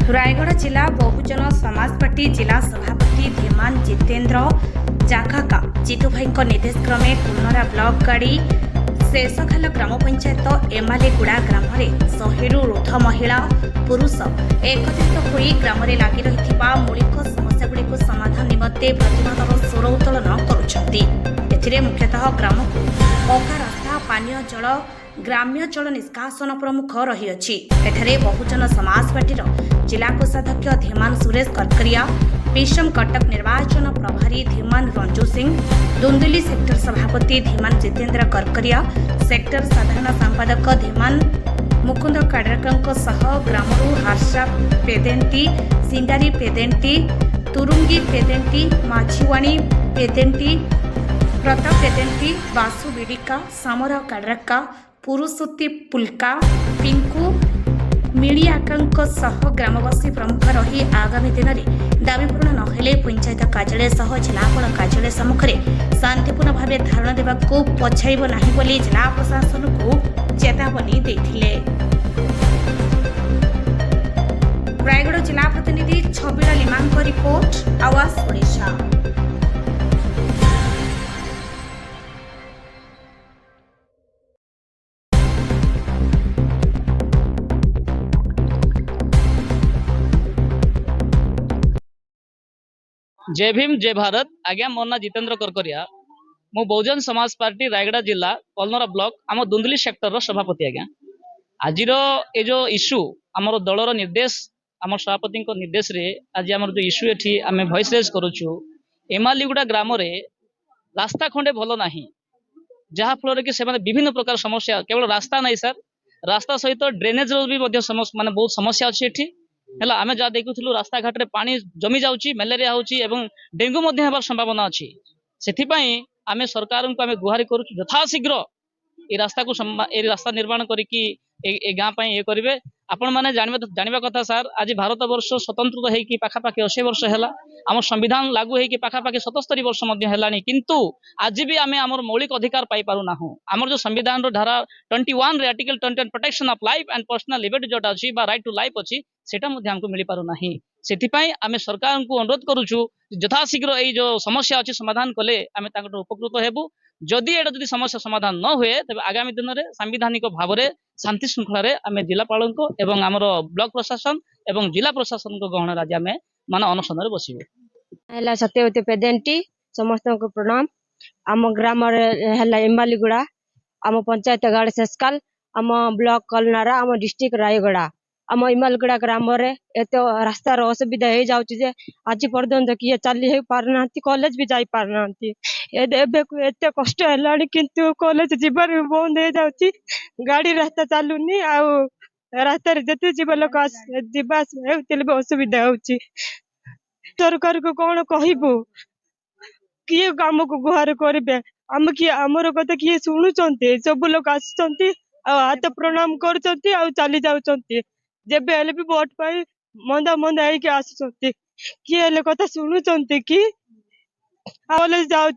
रायगढ़ जिला बहुजन समाज पार्टी जिला सभापति धीमान जितेन्द्र जाकाका जितू भाई निर्देश क्रमे कुन्नरा ब्लॉक गाड़ी शेषखाल ग्राम पंचायत एमालीगुड़ा ग्राम में 100 ऊर्ध महिला पुरुष एकत्रित होई ग्राम में लगी रही मौलिक समस्यागुड़ी समाधान निमंते प्रतिवादर स्वर उत्तोलन करुछंती। मुख्यतः ग्राम को पक्का रास्ता पानीय जल ग्राम्य जल निष्कासन प्रमुख रही एठारे बहुजन समाज पार्टी जिला कोषाध्यक्ष धीमान सुरेश करकरिया विषम कटक निर्वाचन प्रभारी धीमान रंजू सिंह दुंदुली सेक्टर सभापति धीमान जितेन्द्र करकरिया सेक्टर साधारण संपादक धीमान मुकुंद काडरकर सह ग्रामरू हार्सा पेदेंटी सिंगारी पेदेंटी तुरुंगी पेदेंटी माझीवाणी पेदेंटी प्रताप पेदेंटी बासु बिडिका सामर काडरका पुरुषोत्ती पुलका पिंकू मिलियाका सह ग्रामवासी प्रमुख रही आगामी दिन में दाबी पूर्ण नहेले पंचायत कार्यालय सह जिलापाल कार्यालय सम्मुख में शांतिपूर्ण भाव धारणा देवाक पछाइब नहीं बोली जिला प्रशासन को चेतावनी देथिले। रायगढ़ जिला प्रतिनिधि छबिला लिमांक रिपोर्ट आवाज ओडिशा। जय भीम जय भारत। आज्ञा मोर ना जितेन्द्र करकरिया मु बहुजन समाज पार्टी रायगढ़ जिला कलनरा ब्लॉक आम दुंदुली सेक्टर सभापति। आज्ञा आज ये जो इश्यू आमर दलर निर्देश आम सभापति निर्देश रे आज आम जो इश्यू एठी आम भॉइस रेज करुचु एमालीगुड़ा ग्राम रे रास्ता खंडे भल ना जहाँ फल कि विभिन्न प्रकार समस्या केवल रास्ता नहीं सर रास्ता सहित ड्रेनेज भी माने बहुत समस्या अच्छी एठी है आम जहाँ देखुलू रास्ता घाट में पानी जमी जाऊँगी मलेरिया होची एवं डेंगू होबार संभावना अच्छी से आम सरकार को आम गुहारी करुँ यथाशीघ्र ये रास्ता को रास्ता निर्माण करके गाँ ये करेंगे। आपण मैंने जानवा कथा सर आज भारत वर्ष स्वतंत्र होगी पाखापाखि 80 वर्ष है आम संविधान लागू होगी पाखापाखि 77 वर्ष है किंतु आज भी आम आम मौलिक अधिकार पाई पारु ना आमर जो संविधान धारा 21 रे article 20 protection of life and personal liberty जोटा अच्छी राइट टू लाइफ अच्छी सेटा हमको मिल पारु ना से आम सरकार को अनुरोध करुचु यथाशीघ्र ये जो समस्या अच्छी समाधान कले आम उपकृत हेबू जदि एटा जदि समस्या समाधान न हुए तेज आगामी दिन में सांविधानिक भाव में शांति श्रृंखला आम जिलापाल को एवं आमर ब्लॉक प्रशासन एवं जिला प्रशासन को गहन आज आम मान अनशन बसबू। सत्यवती पेदेंटी समस्त को प्रणाम। आम ग्राम एमालीगुड़ा आम पंचायत गाड़ शेषकाल आम ब्लॉक कलनारा आम डिस्ट्रिक्ट रायगढ़ आम इमालगुड़ा ग्राम एत रास्तार असुविधा हो जाऊे आज पर्यंत किए चली पारना कॉलेज भी जाई पारना एत कष्ट है किंतु कॉलेज जीवार बंद हो जाऊँगी गाड़ी रास्ता चलुनी आउ रास्ता जिते जीव लोक जावास असुविधा होची सरकार को कौन कहबू किए आम को गुहार करेंगे आम किए आमर कथा किए शुणुंट सब लोग आसुच्च हाथ प्रणाम कर चली जाऊँच जब हेले भी वोट पाई मंदा मंदा होके आसुच्च किए हेले कथा शुणुंट कि कॉलेज जाऊँ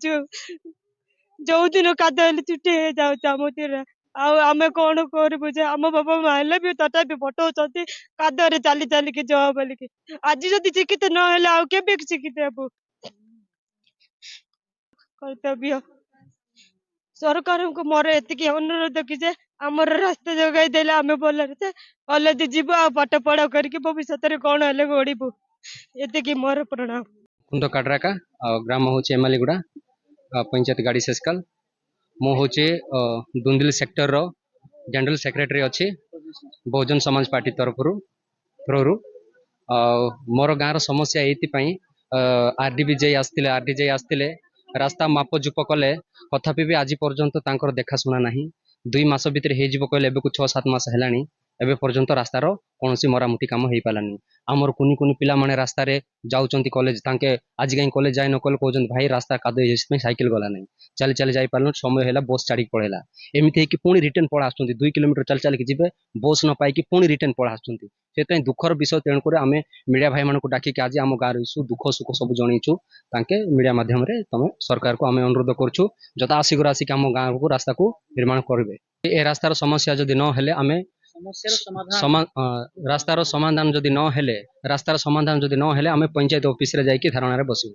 जो दिन काद छुट्टी हो जाऊँ आम कौन करूँ जे आम बाबा माँ भी तथा पटाऊँ कादरे चली चलिकी जाओ बोलिकी आज जदि शिक्षित ना के शिक्षित हेबू कर्तव्य सरकार को मोर एति अनुरोध कि जे आमर रास्ता जगाई देले आम भल कॉलेज जीव आ पाठ पढ़ा करके भविष्य कौन हेले गड़बू एति मोर प्रणाम। कुंद काडराका ग्राम हूँ एमालीगुड़ा पंचायत गाड़ी शेषकाल मु हूँ दुंदुली सेक्टर रो जनरल सेक्रेटरी अच्छी बहुजन समाज पार्टी तरफ थ्रू मोर गाँव समस्या ये आरडीबी आसते रास्ता माप जुप कले तथापि भी आज पर्यंत देखाशुना ना 2 मास भितर हो कहले 6-7 मास है एबे पर्यंत रास्तार कौन मरामती कम हो पारानी आमर कुनि कुनि पिला माने रास्ता रे जाउचंती कॉलेज तांके आज कहीं कॉलेज जाए न कल कहते भाई रास्ता कादो साइकिल गला नहीं चली चली जाई पारन समय है बस छाड़ी पड़ेगा एमती है पुणी रिटर्न पड़ा आसुँच 2 किलोमीटर चल चल जी बस न पाई पुणी रिटर्न पड़ा आसुँच से दुखर विषय तेणुक आम मीडिया भाई मानक डाकिक आज आम गाँव इश्यू दुख सुख सब जनईचु तांके मीडिया माध्यम तुम सरकार को आम अनुरोध करुँ यथाशीघ्र आसिक आम गाँव को रास्ता को निर्माण करेंगे ए रास्तार समस्या जदि न हेले आम ସମସ୍ୟାର ସମାଧାନ ରାସ୍ତାର ସମାଧାନ ଯଦି ନ ହେଲେ ରାସ୍ତାର ସମାଧାନ ଯଦି ନ ହେଲେ ଆମେ ପଞ୍ଚାୟତ ଅଫିସରେ ଯାଇକି ଧାରଣାରେ ବସିବୁ।